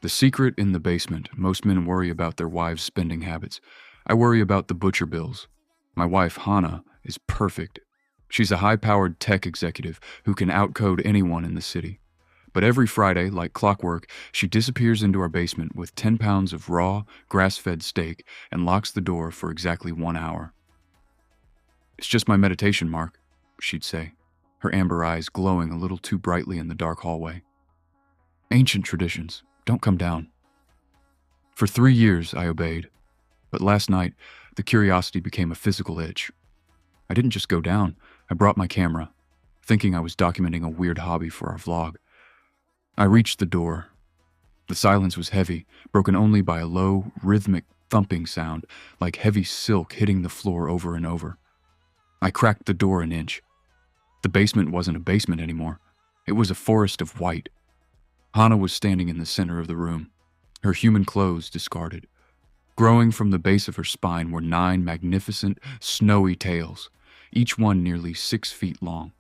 The secret in the basement. Most men worry about their wives' spending habits. I worry about the butcher bills. My wife, Hannah, is perfect. She's a high-powered tech executive who can outcode anyone in the city. But every Friday, like clockwork, she disappears into our basement with 10 pounds of raw, grass-fed steak and locks the door for exactly 1 hour. "It's just my meditation, Mark," she'd say, her amber eyes glowing a little too brightly in the dark hallway. "Ancient traditions. Don't come down." For 3 years, I obeyed. But last night, the curiosity became a physical itch. I didn't just go down, I brought my camera, thinking I was documenting a weird hobby for our vlog. I reached the door. The silence was heavy, broken only by a low, rhythmic thumping sound, like heavy silk hitting the floor over and over. I cracked the door an inch. The basement wasn't a basement anymore. It was a forest of white. Hannah was standing in the center of the room, her human clothes discarded. Growing from the base of her spine were 9 magnificent, snowy tails, each one nearly 6 feet long.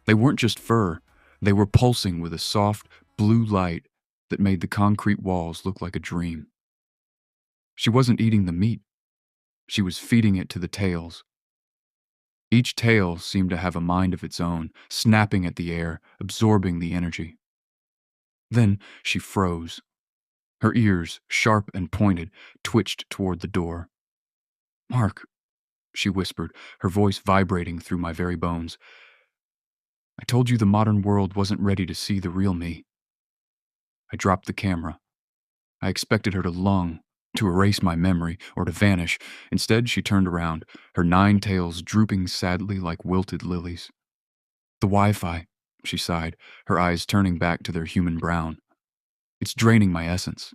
They weren't just fur, they were pulsing with a soft, blue light that made the concrete walls look like a dream. She wasn't eating the meat, she was feeding it to the tails. Each tail seemed to have a mind of its own, snapping at the air, absorbing the energy. Then she froze. Her ears, sharp and pointed, twitched toward the door. "Mark," she whispered, her voice vibrating through my very bones. "I told you the modern world wasn't ready to see the real me." I dropped the camera. I expected her to lung, to erase my memory, or to vanish. Instead, she turned around, her 9 tails drooping sadly like wilted lilies. "The Wi-Fi," she sighed, her eyes turning back to their human brown. "It's draining my essence.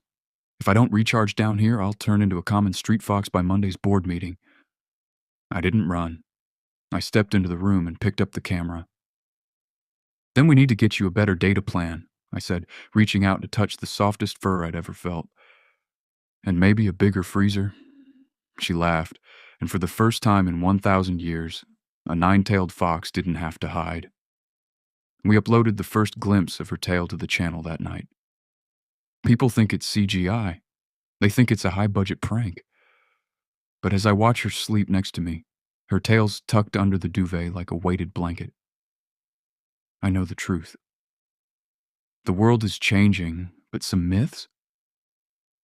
If I don't recharge down here, I'll turn into a common street fox by Monday's board meeting." I didn't run. I stepped into the room and picked up the camera. "Then we need to get you a better data plan," I said, reaching out to touch the softest fur I'd ever felt. "And maybe a bigger freezer." She laughed, and for the first time in 1,000 years, a 9-tailed fox didn't have to hide. We uploaded the first glimpse of her tail to the channel that night. People think it's CGI. They think it's a high-budget prank. But as I watch her sleep next to me, her tail's tucked under the duvet like a weighted blanket, I know the truth. The world is changing, but some myths?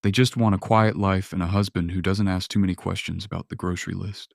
They just want a quiet life and a husband who doesn't ask too many questions about the grocery list.